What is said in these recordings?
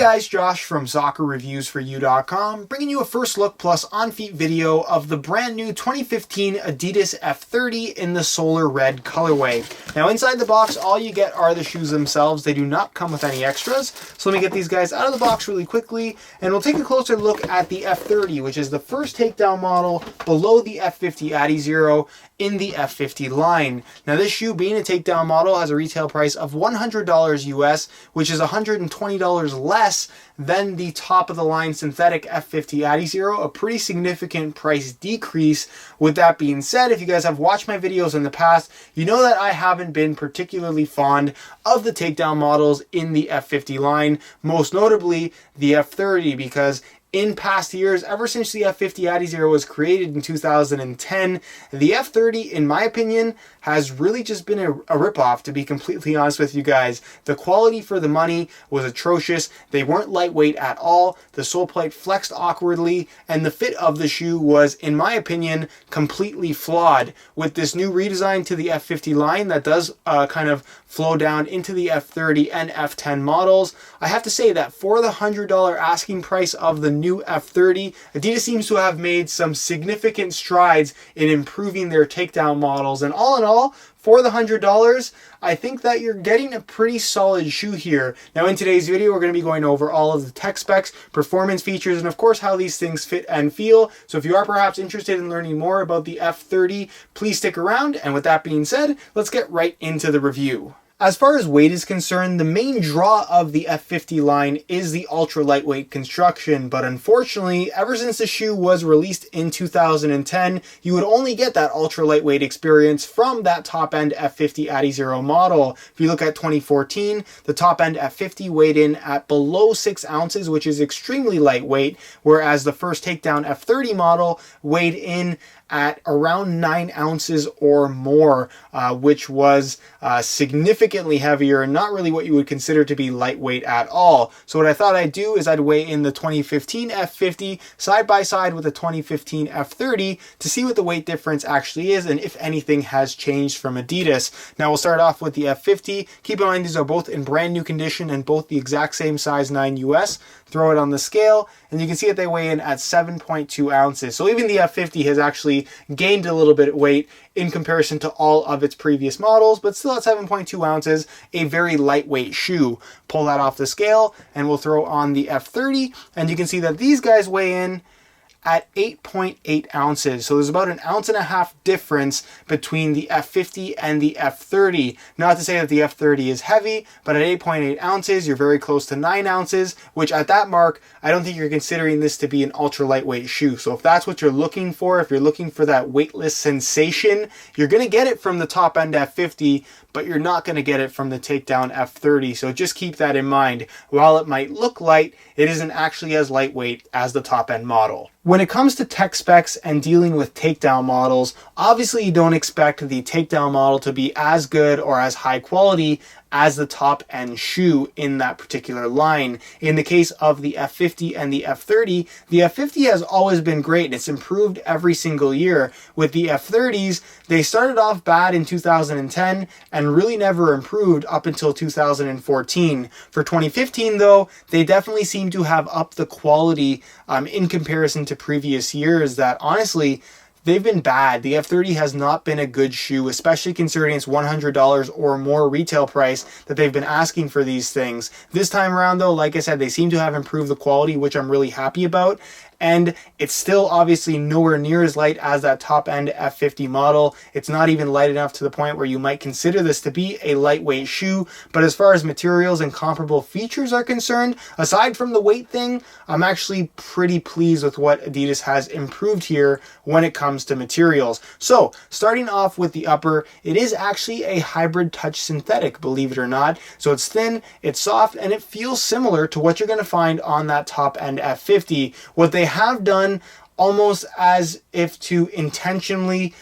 guys, Josh from SoccerReviewsForYou.com, bringing you a first look plus on-feet video of the brand new 2015 Adidas F30 in the solar red colorway. Now inside the box, all you get are the shoes themselves. They do not come with any extras. So let me get these guys out of the box really quickly, and we'll take a closer look at the F30, which is the first takedown model below the F50 Adizero in the F50 line. Now this shoe, being a takedown model, has a retail price of $100 US, which is $120 less than the top of the line synthetic F50 Adizero, a pretty significant price decrease. With that being said, if you guys have watched my videos in the past, you know that I haven't been particularly fond of the takedown models in the F50 line, most notably the F30, because in past years, ever since the F50 Adizero was created in 2010, the F30, in my opinion, has really just been a ripoff, to be completely honest with you guys. The quality for the money was atrocious. They weren't lightweight at all. The sole plate flexed awkwardly, and the fit of the shoe was, in my opinion, completely flawed. With this new redesign to the F50 line that does kind of flow down into the F30 and F10 models, I have to say that for the $100 asking price of the new F30, Adidas seems to have made some significant strides in improving their takedown models. And all in all, for the $100, I think that you're getting a pretty solid shoe here. Now in today's video, we're going to be going over all of the tech specs, performance features, and of course how these things fit and feel. So if you are perhaps interested in learning more about the F30, please stick around. And with that being said, let's get right into the review. As far as weight is concerned, the main draw of the F50 line is the ultra lightweight construction, but unfortunately, ever since the shoe was released in 2010, you would only get that ultra lightweight experience from that top end F50 Adizero model. If you look at 2014, the top end F50 weighed in at below 6 ounces, which is extremely lightweight, whereas the first takedown F30 model weighed in at around 9 ounces or more, which was significantly heavier and not really what you would consider to be lightweight at all. So what I thought I'd do is I'd weigh in the 2015 F50 side by side with the 2015 F30 to see what the weight difference actually is and if anything has changed from Adidas. Now we'll start off with the F50. Keep in mind these are both in brand new condition and both the exact same size 9 US. Throw it on the scale, and you can see that they weigh in at 7.2 ounces. So even the F50 has actually gained a little bit of weight in comparison to all of its previous models, but still at 7.2 ounces, a very lightweight shoe. Pull that off the scale, and we'll throw on the F30, and you can see that these guys weigh in at 8.8 ounces. So there's about an ounce and a half difference between the F50 and the F30. Not to say that the F30 is heavy, but at 8.8 ounces, you're very close to 9 ounces, which at that mark, I don't think you're considering this to be an ultra lightweight shoe. So if that's what you're looking for, if you're looking for that weightless sensation, you're going to get it from the top end F50, but you're not going to get it from the takedown F30. So just keep that in mind. While it might look light, it isn't actually as lightweight as the top end model. When it comes to tech specs and dealing with takedown models, obviously you don't expect the takedown model to be as good or as high quality as the top end shoe in that particular line. In the case of the F50 and the F30, the F50 has always been great and it's improved every single year. With the F30s, they started off bad in 2010 and really never improved up until 2014. For 2015 though, they definitely seem to have upped the quality in comparison to previous years that honestly, they've been bad. The F30 has not been a good shoe, especially considering its $100 or more retail price that they've been asking for these things. This time around though, like I said, they seem to have improved the quality, which I'm really happy about. And it's still obviously nowhere near as light as that top end F50 model. It's not even light enough to the point where you might consider this to be a lightweight shoe. But as far as materials and comparable features are concerned, aside from the weight thing, I'm actually pretty pleased with what Adidas has improved here when it comes to materials. So starting off with the upper, it is actually a hybrid touch synthetic, believe it or not. So it's thin, it's soft, and it feels similar to what you're going to find on that top end F50. What they have done almost as if to intentionally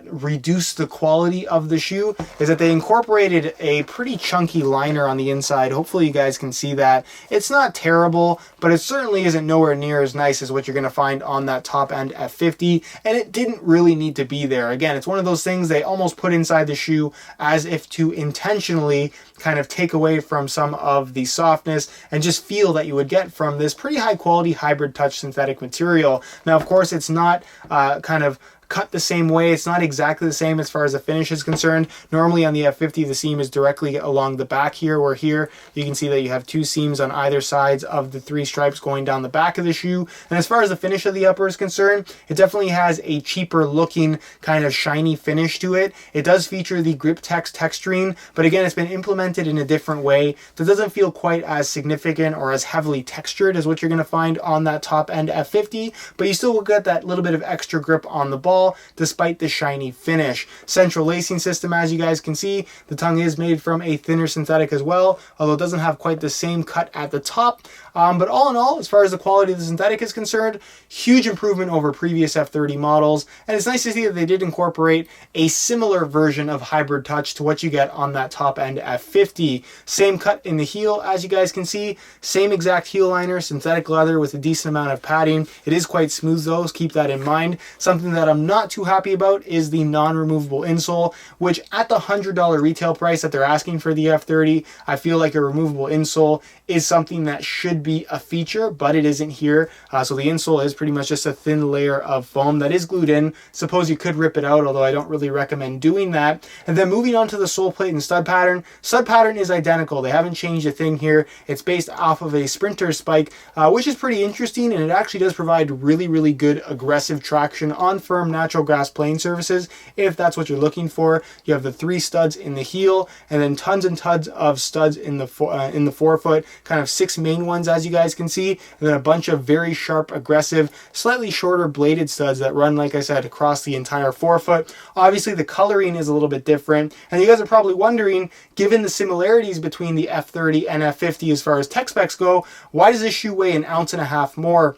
reduce the quality of the shoe, is that they incorporated a pretty chunky liner on the inside. Hopefully you guys can see that. It's not terrible, but it certainly isn't nowhere near as nice as what you're going to find on that top end F50, and it didn't really need to be there. Again, it's one of those things they almost put inside the shoe as if to intentionally kind of take away from some of the softness and just feel that you would get from this pretty high quality hybrid touch synthetic material. Now, of course, it's not kind of cut the same way. It's not exactly the same as far as the finish is concerned. Normally on the F50, the seam is directly along the back here, where here you can see that you have two seams on either sides of the three stripes going down the back of the shoe. And as far as the finish of the upper is concerned, it definitely has a cheaper looking kind of shiny finish to it. It does feature the grip text texturing, but again, it's been implemented in a different way that doesn't feel quite as significant or as heavily textured as what you're going to find on that top end F50, but you still will get that little bit of extra grip on the ball despite the shiny finish. Central lacing system, as you guys can see, the tongue is made from a thinner synthetic as well, although it doesn't have quite the same cut at the top. But all in all, as far as the quality of the synthetic is concerned, huge improvement over previous F30 models, and it's nice to see that they did incorporate a similar version of hybrid touch to what you get on that top end F50. Same cut in the heel, as you guys can see, same exact heel liner, synthetic leather with a decent amount of padding. It is quite smooth though, so keep that in mind. Something that I'm not too happy about is the non-removable insole, which at the $100 retail price that they're asking for the F30, I feel like a removable insole is something that should be a feature, but it isn't here. So the insole is pretty much just a thin layer of foam that is glued in. Suppose you could rip it out, although I don't really recommend doing that. And then moving on to the sole plate and stud pattern. Stud pattern is identical. They haven't changed a thing here. It's based off of a sprinter spike, which is pretty interesting, and it actually does provide really good aggressive traction on firm natural grass playing surfaces if that's what you're looking for. You have the 3 studs in the heel, and then tons and tons of studs in the forefoot, kind of 6 main ones as you guys can see, and then a bunch of very sharp, aggressive, slightly shorter bladed studs that run, like I said, across the entire forefoot. Obviously the coloring is a little bit different, and you guys are probably wondering, given the similarities between the F30 and F50 as far as tech specs go, why does this shoe weigh 1.5 ounces more?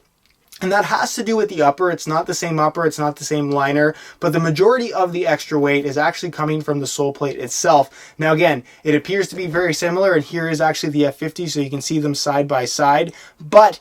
And that has to do with the upper. It's not the same upper, it's not the same liner, but the majority of the extra weight is actually coming from the sole plate itself. Now again, it appears to be very similar, and here is actually the F50, so you can see them side by side, but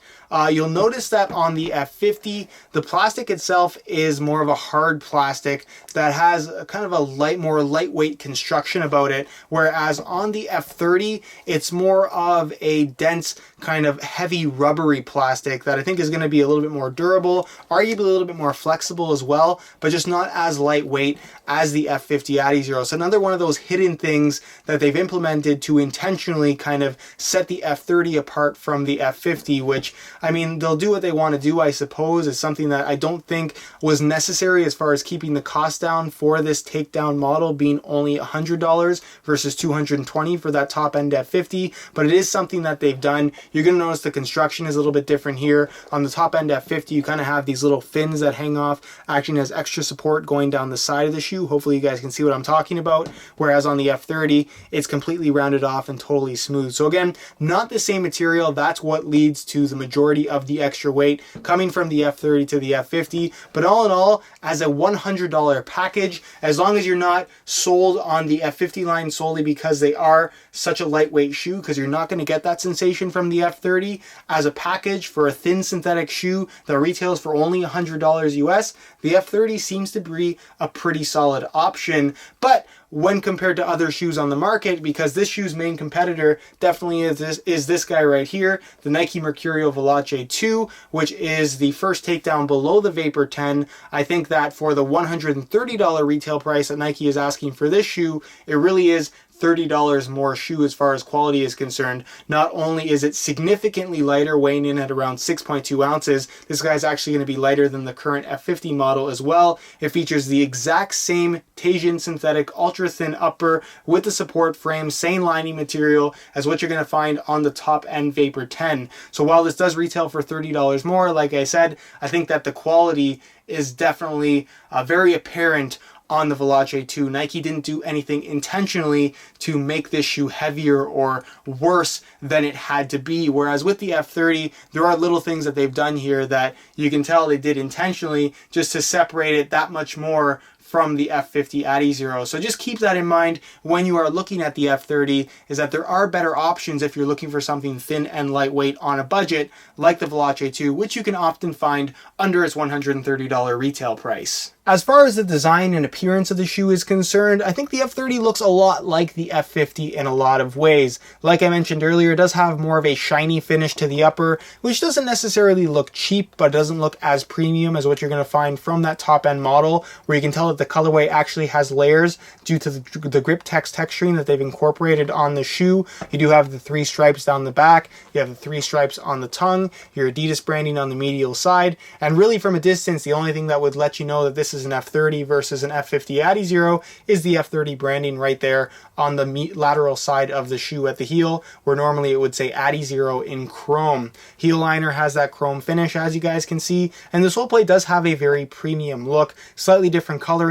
you'll notice that on the F50, the plastic itself is more of a hard plastic that has a kind of a more lightweight construction about it, whereas on the F30, it's more of a dense, kind of heavy rubbery plastic that I think is going to be a little bit more durable, arguably a little bit more flexible as well, but just not as lightweight as the F50 Adizero. So another one of those hidden things that they've implemented to intentionally kind of set the F30 apart from the F50, which, I mean, they'll do what they want to do, I suppose. It's something that I don't think was necessary as far as keeping the cost down for this takedown model, being only $100 versus $220 for that top end F50, but it is something that they've done. You're going to notice the construction is a little bit different here. On the top end F50, you kind of have these little fins that hang off, acting as extra support going down the side of the shoe. Hopefully you guys can see what I'm talking about, whereas on the F30, it's completely rounded off and totally smooth. So again, not the same material. That's what leads to the majority of the extra weight coming from the F30 to the F50. But all in all, as a $100 package, as long as you're not sold on the F50 line solely because they are such a lightweight shoe, because you're not going to get that sensation from the F30, as a package for a thin synthetic shoe that retails for only $100 US, the F30 seems to be a pretty solid option. But when compared to other shoes on the market, because this shoe's main competitor definitely is this guy right here, the Nike Mercurial Veloce 2, which is the first takedown below the Vapor 10. I think that for the $130 retail price that Nike is asking for this shoe, it really is $30 more shoe as far as quality is concerned. Not only is it significantly lighter, weighing in at around 6.2 ounces, this guy's actually going to be lighter than the current F50 model as well. It features the exact same Teijin synthetic ultra thin upper with the support frame, same lining material as what you're going to find on the top end Vapor 10. So while this does retail for $30 more, like I said, I think that the quality is definitely very apparent on the Veloce 2. Nike didn't do anything intentionally to make this shoe heavier or worse than it had to be. Whereas with the F30, there are little things that they've done here that you can tell they did intentionally just to separate it that much more from the F50 Adizero. So just keep that in mind when you are looking at the F30, is that there are better options if you're looking for something thin and lightweight on a budget, like the Veloce 2, which you can often find under its $130 retail price. As far as the design and appearance of the shoe is concerned, I think the F30 looks a lot like the F50 in a lot of ways. Like I mentioned earlier, it does have more of a shiny finish to the upper, which doesn't necessarily look cheap, but doesn't look as premium as what you're going to find from that top-end model, where you can tell that the colorway actually has layers due to the grip text texturing that they've incorporated on the shoe. You do have the 3 stripes down the back, you have the 3 stripes on the tongue, your Adidas branding on the medial side, and really from a distance, the only thing that would let you know that this is an F30 versus an F50 Adizero is the F30 branding right there on the lateral side of the shoe at the heel, where normally it would say Adizero in chrome. Heel liner has that chrome finish, as you guys can see, and the sole plate does have a very premium look, slightly different coloring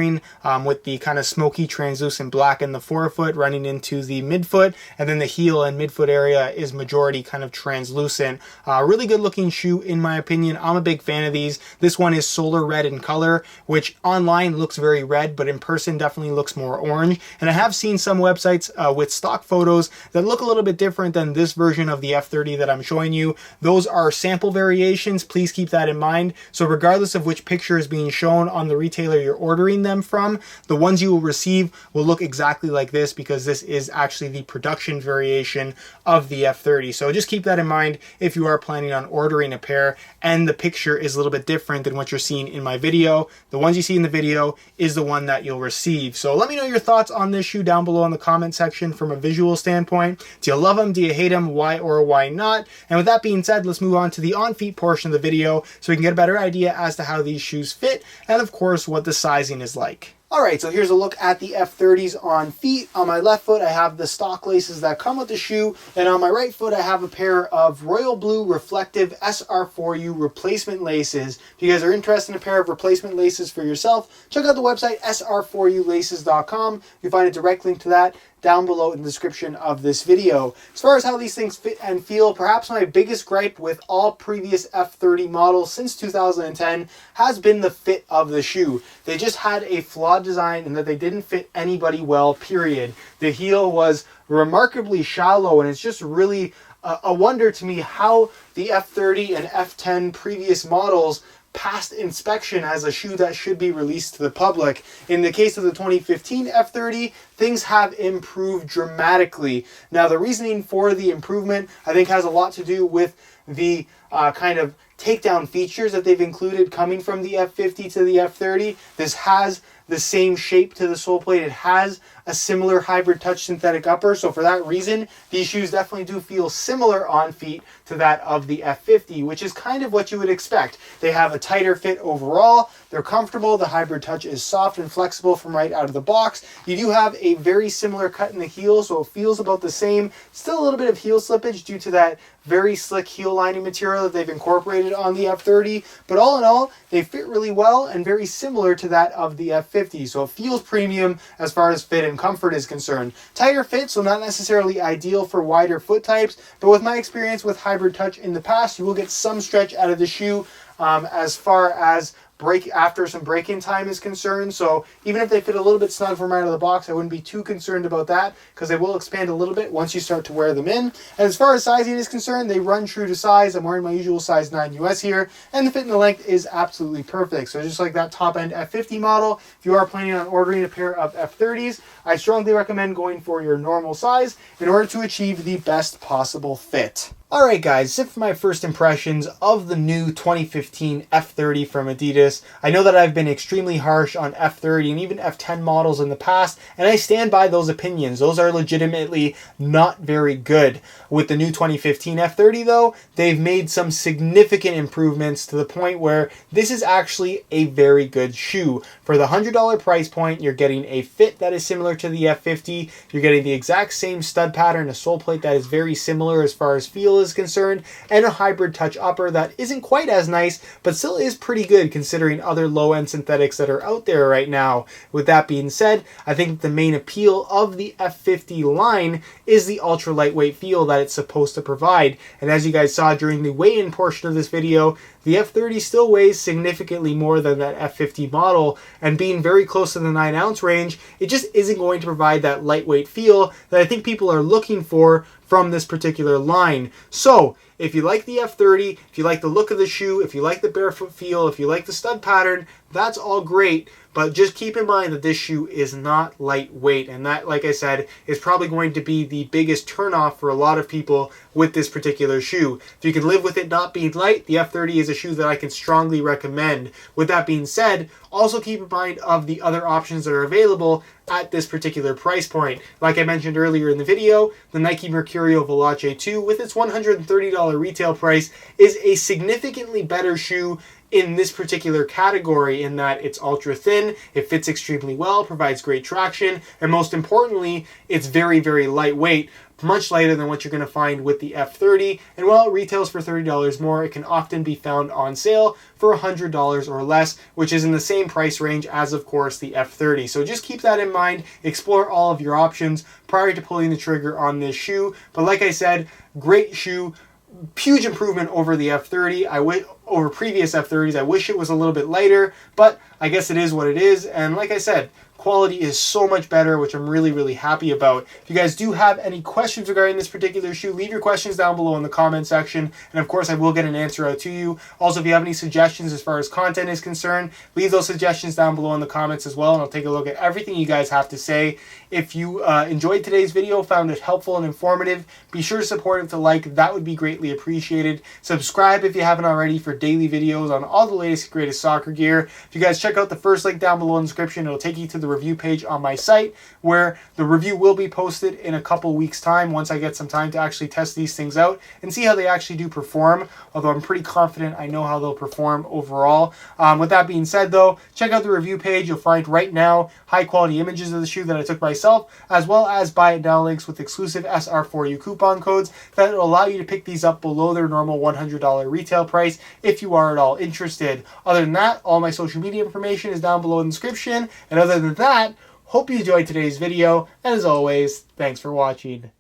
with the kind of smoky translucent black in the forefoot running into the midfoot, and then the heel and midfoot area is majority kind of translucent. Really good looking shoe in my opinion. I'm a big fan of these. This one is solar red in color, which online looks very red, but in person definitely looks more orange. And I have seen some websites with stock photos that look a little bit different than this version of the F30 that I'm showing you. Those are sample variations. Please keep that in mind. So regardless of which picture is being shown on the retailer you're ordering them from, the ones you will receive will look exactly like this, because this is actually the production variation of the F30. So just keep that in mind if you are planning on ordering a pair and the picture is a little bit different than what you're seeing in my video. The ones you see in the video is the one that you'll receive. So let me know your thoughts on this shoe down below in the comment section from a visual standpoint. Do you love them? Do you hate them? Why or why not? And with that being said, let's move on to the on-feet portion of the video so we can get a better idea as to how these shoes fit and of course what the sizing is like. Alright, so here's a look at the F30s on feet. On my left foot, I have the stock laces that come with the shoe, and on my right foot, I have a pair of royal blue reflective SR4U replacement laces. If you guys are interested in a pair of replacement laces for yourself, check out the website sr4ulaces.com. You'll find a direct link to that down below in the description of this video. As far as how these things fit and feel, perhaps my biggest gripe with all previous F30 models since 2010 has been the fit of the shoe. They just had a flawed design in that they didn't fit anybody well, period. The heel was remarkably shallow, and it's just really a wonder to me how the F30 and F10 previous models passed inspection as a shoe that should be released to the public. In the case of the 2015 F30, things have improved dramatically. Now, the reasoning for the improvement, I think, has a lot to do with the kind of takedown features that they've included coming from the F50 to the F30. This has the same shape to the sole plate. It has a similar hybrid touch synthetic upper, so for that reason, these shoes definitely do feel similar on feet to that of the F50, which is kind of what you would expect. They have a tighter fit overall, they're comfortable, the hybrid touch is soft and flexible from right out of the box. You do have a very similar cut in the heel, so it feels about the same. Still a little bit of heel slippage due to that very slick heel lining material that they've incorporated on the F30, but all in all, they fit really well and very similar to that of the F50, so it feels premium as far as fit and comfort is concerned. Tighter fit, so not necessarily ideal for wider foot types, but with my experience with hybrid touch in the past, you will get some stretch out of the shoe as far as after some break-in time is concerned. So even if they fit a little bit snug from right out of the box, I wouldn't be too concerned about that, because they will expand a little bit once you start to wear them in. And as far as sizing is concerned, they run true to size. I'm wearing my usual size 9 US here, and the fit and the length is absolutely perfect. So just like that top-end F50 model, if you are planning on ordering a pair of F30s, I strongly recommend going for your normal size in order to achieve the best possible fit. Alright guys, so for my first impressions of the new 2015 F30 from Adidas. I know that I've been extremely harsh on F30 and even F10 models in the past, and I stand by those opinions. Those are legitimately not very good. With the new 2015 F30 though, they've made some significant improvements to the point where this is actually a very good shoe. For the $100 price point, you're getting a fit that is similar to the F50, you're getting the exact same stud pattern, a sole plate that is very similar as far as feel is concerned, and a hybrid touch upper that isn't quite as nice, but still is pretty good considering considering other low-end synthetics that are out there right now. With that being said, I think the main appeal of the F50 line is the ultra lightweight feel that it's supposed to provide. And as you guys saw during the weigh-in portion of this video, the F30 still weighs significantly more than that F50 model, and being very close to the 9-ounce range, it just isn't going to provide that lightweight feel that I think people are looking for from this particular line. So, if you like the F30, if you like the look of the shoe, if you like the barefoot feel, if you like the stud pattern, that's all great. But just keep in mind that this shoe is not lightweight, and that, like I said, is probably going to be the biggest turnoff for a lot of people with this particular shoe. If you can live with it not being light, the F30 is a shoe that I can strongly recommend. With that being said, also keep in mind of the other options that are available at this particular price point. Like I mentioned earlier in the video, the Nike Mercurial Veloce 2 with its $130 retail price is a significantly better shoe in this particular category, in that it's ultra thin, it fits extremely well, provides great traction, and most importantly, it's very, very lightweight, much lighter than what you're going to find with the F30. And while it retails for $30 more, it can often be found on sale for $100 or less, which is in the same price range as, of course, the F30. So just keep that in mind, explore all of your options prior to pulling the trigger on this shoe. But like I said, great shoe, huge improvement over the F30. Over previous F30s. I wish it was a little bit lighter, but I guess it is what it is. And like I said, quality is so much better, which I'm really, really happy about. If you guys do have any questions regarding this particular shoe, leave your questions down below in the comment section, and of course I will get an answer out to you. Also, if you have any suggestions as far as content is concerned, leave those suggestions down below in the comments as well, and I'll take a look at everything you guys have to say. If you enjoyed today's video, found it helpful and informative, be sure to support it with a like. That would be greatly appreciated. Subscribe if you haven't already for daily videos on all the latest greatest soccer gear. If you guys check out the first link down below in the description, it'll take you to the review page on my site, where the review will be posted in a couple weeks time once I get some time to actually test these things out and see how they actually do perform, although I'm pretty confident I know how they'll perform overall. With that being said though, check out the review page. You'll find right now high quality images of the shoe that I took myself, as well as buy it now links with exclusive SR4U coupon codes that will allow you to pick these up below their normal $100 retail price if you are at all interested. Other than that, all my social media information is down below in the description, and other than that, hope you enjoyed today's video, and as always, thanks for watching.